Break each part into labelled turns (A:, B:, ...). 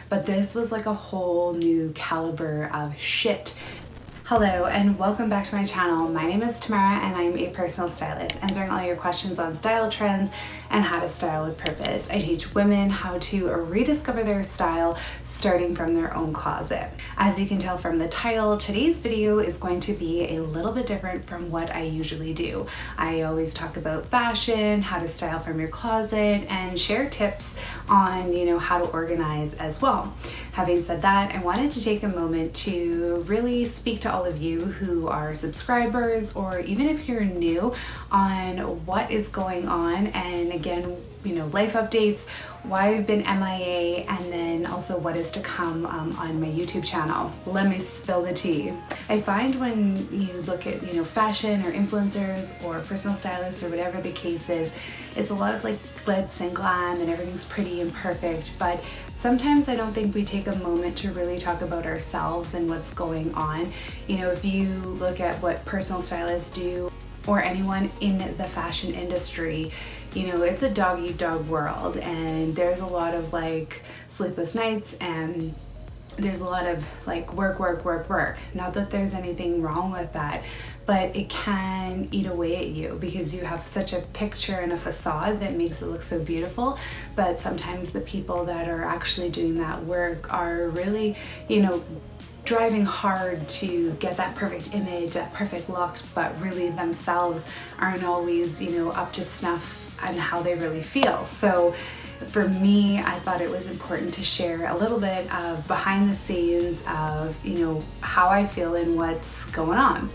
A: but this was like a whole new caliber of shit. Hello and welcome back to my channel. My name is Tamara and I'm a personal stylist, answering all your questions on style trends and how to style with purpose. I teach women how to rediscover their style starting from their own closet. As you can tell from the title, today's video is going to be a little bit different from what I usually do. I always talk about fashion, how to style from your closet, and share tips on, how to organize as well. Having said that, I wanted to take a moment to really speak to all of you who are subscribers, or even if you're new, on what is going on, and again, life updates, why I've been MIA, and then also what is to come on my YouTube channel. Let me spill the tea. I find when you look at fashion or influencers or personal stylists or whatever the case is, it's a lot of like glitz and glam and everything's pretty and perfect, but sometimes I don't think we take a moment to really talk about ourselves and what's going on. If you look at what personal stylists do or anyone in the fashion industry, it's a dog-eat-dog world, and there's a lot of like sleepless nights, and there's a lot of like work. Not that there's anything wrong with that, but it can eat away at you because you have such a picture and a facade that makes it look so beautiful. But sometimes the people that are actually doing that work are really, driving hard to get that perfect image, that perfect look, but really themselves aren't always, up to snuff on how they really feel. So for me, I thought it was important to share a little bit of behind the scenes of, how I feel and what's going on.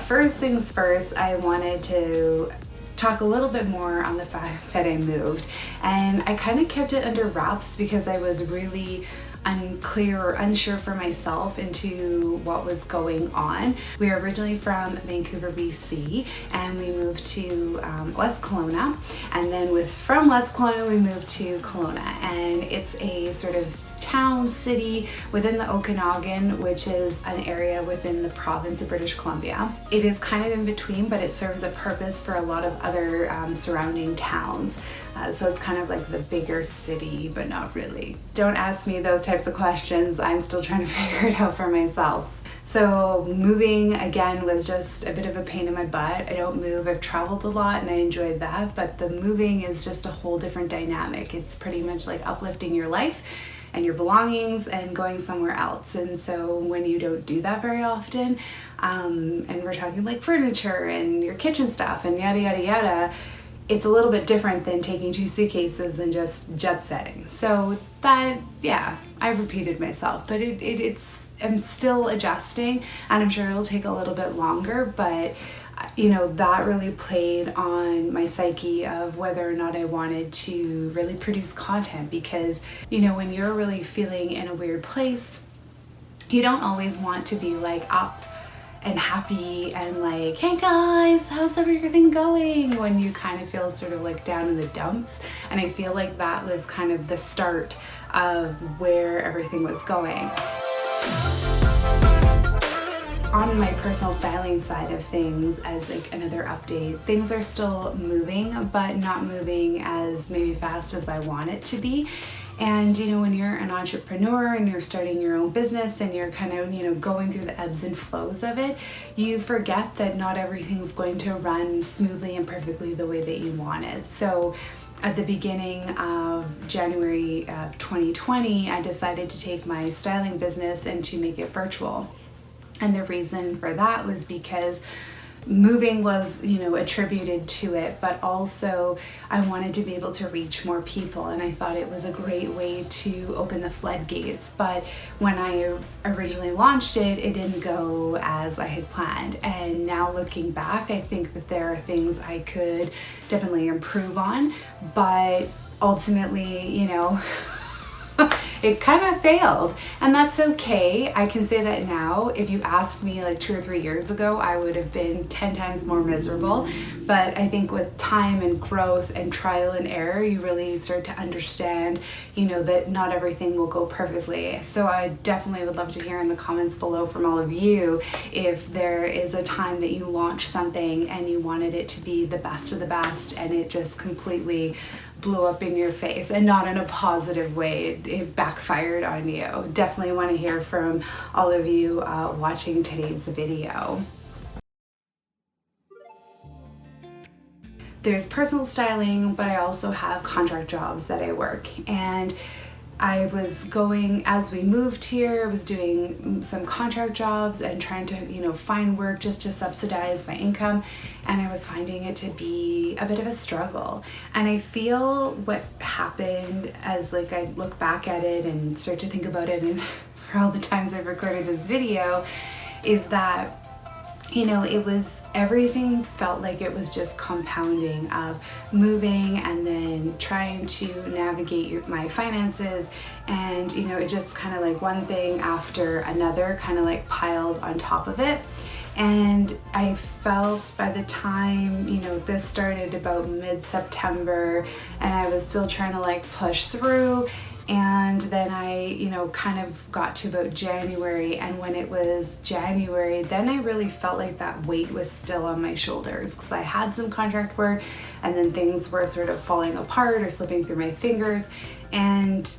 A: First things first, I wanted to talk a little bit more on the fact that I moved, and I kind of kept it under wraps because I was really unclear or unsure for myself into what was going on. We are originally from Vancouver, BC, and we moved to West Kelowna, and then from West Kelowna we moved to Kelowna, and it's a sort of town, city within the Okanagan, which is an area within the province of British Columbia. It is kind of in between, but it serves a purpose for a lot of other surrounding towns. So it's kind of like the bigger city, but not really. Don't ask me those types of questions. I'm still trying to figure it out for myself. So moving again was just a bit of a pain in my butt. I don't move. I've traveled a lot and I enjoyed that, but the moving is just a whole different dynamic. It's pretty much like uplifting your life and your belongings and going somewhere else. And so when you don't do that very often, and we're talking like furniture and your kitchen stuff and yada yada yada, it's a little bit different than taking 2 suitcases and just jet setting. So that, yeah, I've repeated myself, but I'm still adjusting, and I'm sure it'll take a little bit longer, but that really played on my psyche of whether or not I wanted to really produce content, because when you're really feeling in a weird place, you don't always want to be like up and happy and like, hey guys, how's everything going, when you kind of feel sort of like down in the dumps. And I feel like that was kind of the start of where everything was going. On my personal styling side of things, as like another update, things are still moving, but not moving as maybe fast as I want it to be. And when you're an entrepreneur and you're starting your own business and you're kind of going through the ebbs and flows of it, you forget that not everything's going to run smoothly and perfectly the way that you want it. So at the beginning of January of 2020, I decided to take my styling business and to make it virtual. And the reason for that was because moving was, attributed to it, but also I wanted to be able to reach more people, and I thought it was a great way to open the floodgates. But when I originally launched it, it didn't go as I had planned. And now looking back, I think that there are things I could definitely improve on, but ultimately, it kind of failed, and that's okay. I can say that now. If you asked me like 2 or 3 years ago, I would have been 10 times more miserable. But I think with time and growth and trial and error, you really start to understand, that not everything will go perfectly. So I definitely would love to hear in the comments below from all of you if there is a time that you launched something and you wanted it to be the best of the best and it just completely blew up in your face, and not in a positive way. It backfired on you. Definitely want to hear from all of you watching today's video. There's personal styling, but I also have contract jobs that I work, and I was going, as we moved here, I was doing some contract jobs and trying to, find work just to subsidize my income. And I was finding it to be a bit of a struggle. And I feel what happened as I look back at it and start to think about it, and for all the times I've recorded this video, is that everything felt like it was just compounding of moving and then trying to navigate my finances, and it just kind of like one thing after another kind of like piled on top of it. And I felt by the time, this started about mid-September, and I was still trying to like push through. And then I, kind of got to about January, and when it was January, then I really felt like that weight was still on my shoulders, because I had some contract work and then things were sort of falling apart or slipping through my fingers. And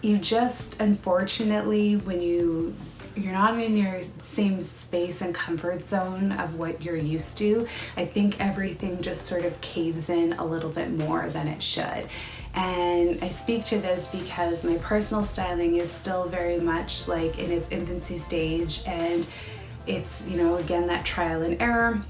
A: you just, unfortunately, when you're not in your same space and comfort zone of what you're used to, I think everything just sort of caves in a little bit more than it should. And I speak to this because my personal styling is still very much like in its infancy stage, and it's, again, that trial and error.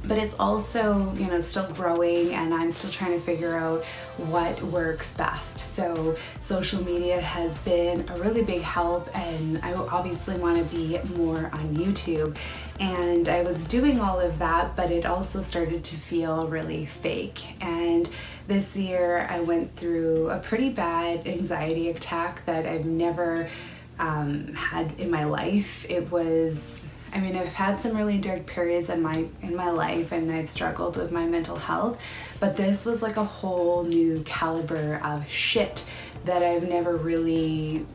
A: But it's also, still growing, and I'm still trying to figure out what works best. So social media has been a really big help, and I obviously want to be more on YouTube. And I was doing all of that, but it also started to feel really fake. And this year I went through a pretty bad anxiety attack that I've never had in my life. I've had some really dark periods in my life, and I've struggled with my mental health, but this was like a whole new caliber of shit that I've never really,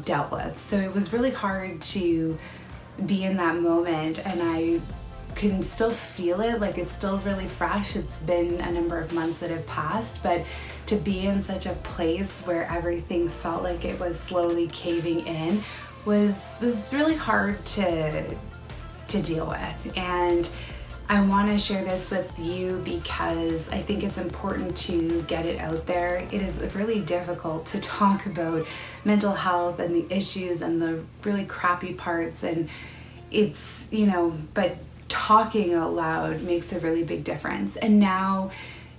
A: dealt with. So it was really hard to be in that moment, and I can still feel it, like it's still really fresh. It's been a number of months that have passed, but to be in such a place where everything felt like it was slowly caving in was really hard to deal with. And I want to share this with you because I think it's important to get it out there. It is really difficult to talk about mental health and the issues and the really crappy parts, and it's, but talking out loud makes a really big difference. And now,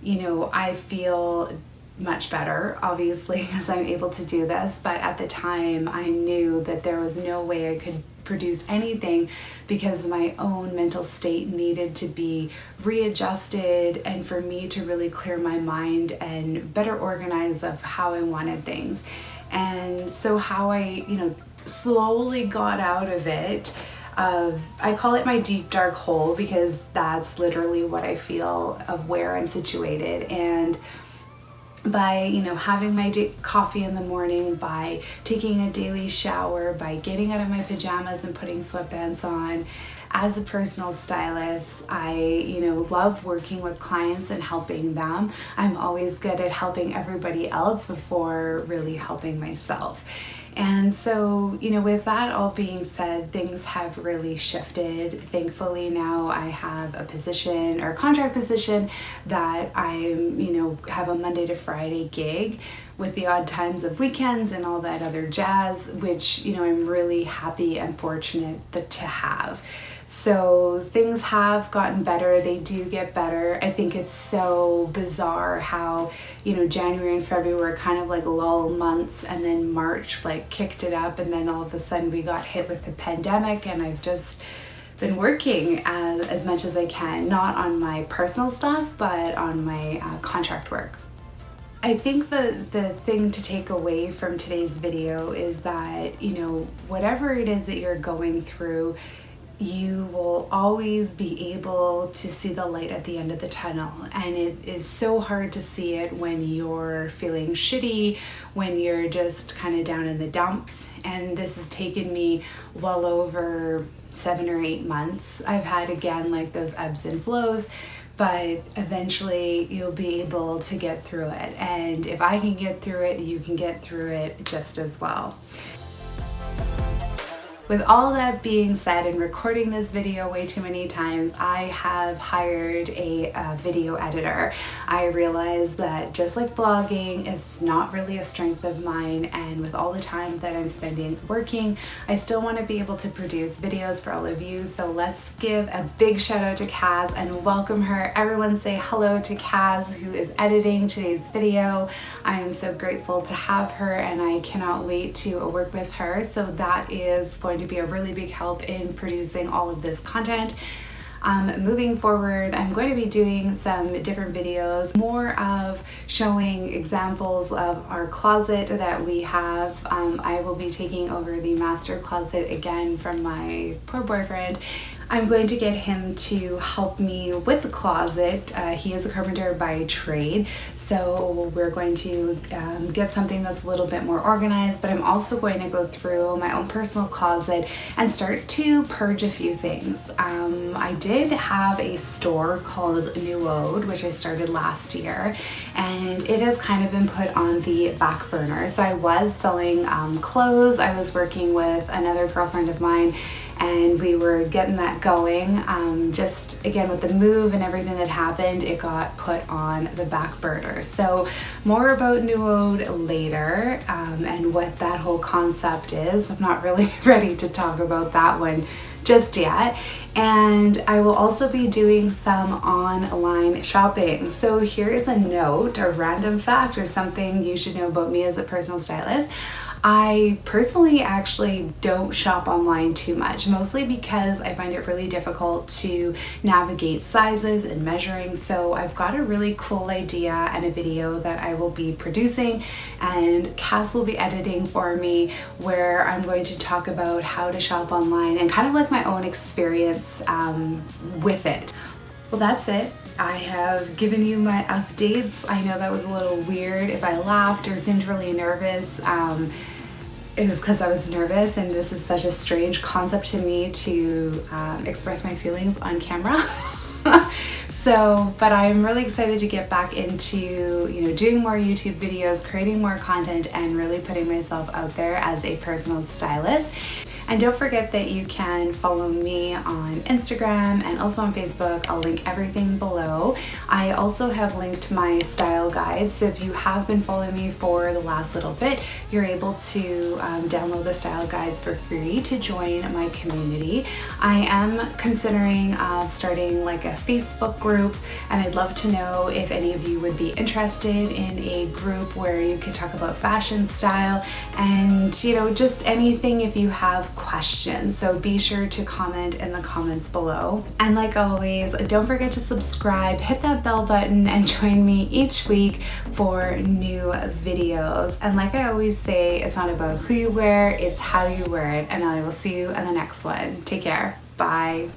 A: I feel much better, obviously, as I'm able to do this, but at the time I knew that there was no way I could produce anything because my own mental state needed to be readjusted, and for me to really clear my mind and better organize of how I wanted things. And so how I, slowly got out of it, I call it my deep dark hole, because that's literally what I feel of where I'm situated. And by having my coffee in the morning, by taking a daily shower, by getting out of my pajamas and putting sweatpants on, as a personal stylist, I love working with clients and helping them. I'm always good at helping everybody else before really helping myself. And so, with that all being said, things have really shifted. Thankfully, now I have a position, or a contract position, that I'm, have a Monday to Friday gig with the odd times of weekends and all that other jazz, which, I'm really happy and fortunate to have. So things have gotten better. They do get better. I think it's so bizarre how, January and February were kind of like lull months, and then March kicked it up, and then all of a sudden we got hit with the pandemic, and I've just been working as much as I can, not on my personal stuff, but on my contract work. I think the thing to take away from today's video is that, you know, whatever it is that you're going through, you will always be able to see the light at the end of the tunnel. And it is so hard to see it when you're feeling shitty, when you're just kind of down in the dumps. And this has taken me well over 7 or 8 months. I've had, again, like those ebbs and flows, but eventually you'll be able to get through it. And if I can get through it, you can get through it just as well. With all that being said, and recording this video way too many times, I have hired a video editor. I realized that just like blogging, it's not really a strength of mine, and with all the time that I'm spending working, I still want to be able to produce videos for all of you. So let's give a big shout out to Kaz and welcome her. Everyone say hello to Kaz, who is editing today's video. I am so grateful to have her, and I cannot wait to work with her. So that is going to be a really big help in producing all of this content. Moving forward, I'm going to be doing some different videos, more of showing examples of our closet that we have. I will be taking over the master closet again from my poor boyfriend. I'm going to get him to help me with the closet. He is a carpenter by trade, so we're going to get something that's a little bit more organized, but I'm also going to go through my own personal closet and start to purge a few things. I did have a store called New Ode, which I started last year, and it has kind of been put on the back burner. So I was selling clothes. I was working with another girlfriend of mine, and we were getting that going. Just again, with the move and everything that happened, it got put on the back burner. So more about New Ode later, and what that whole concept is. I'm not really ready to talk about that one just yet. And I will also be doing some online shopping. So here is a note, a random fact, or something you should know about me as a personal stylist. I personally actually don't shop online too much, mostly because I find it really difficult to navigate sizes and measuring. So I've got a really cool idea and a video that I will be producing, and Cass will be editing for me, where I'm going to talk about how to shop online and kind of like my own experience with it. Well, that's it. I have given you my updates. I know that was a little weird. If I laughed or seemed really nervous, it was because I was nervous, and this is such a strange concept to me to express my feelings on camera. So, but I'm really excited to get back into, you know, doing more YouTube videos, creating more content, and really putting myself out there as a personal stylist. And don't forget that you can follow me on Instagram and also on Facebook. I'll link everything below. I also have linked my style guide, so if you have been following me for the last little bit, you're able to download the style guides for free to join my community. I am considering starting like a Facebook group, and I'd love to know if any of you would be interested in a group where you can talk about fashion, style, and, you know, just anything if you have questions. So be sure to comment in the comments below. And like always, don't forget to subscribe, hit that bell button, and join me each week for new videos. And like I always say, it's not about who you wear, it's how you wear it. And I will see you in the next one. Take care. Bye.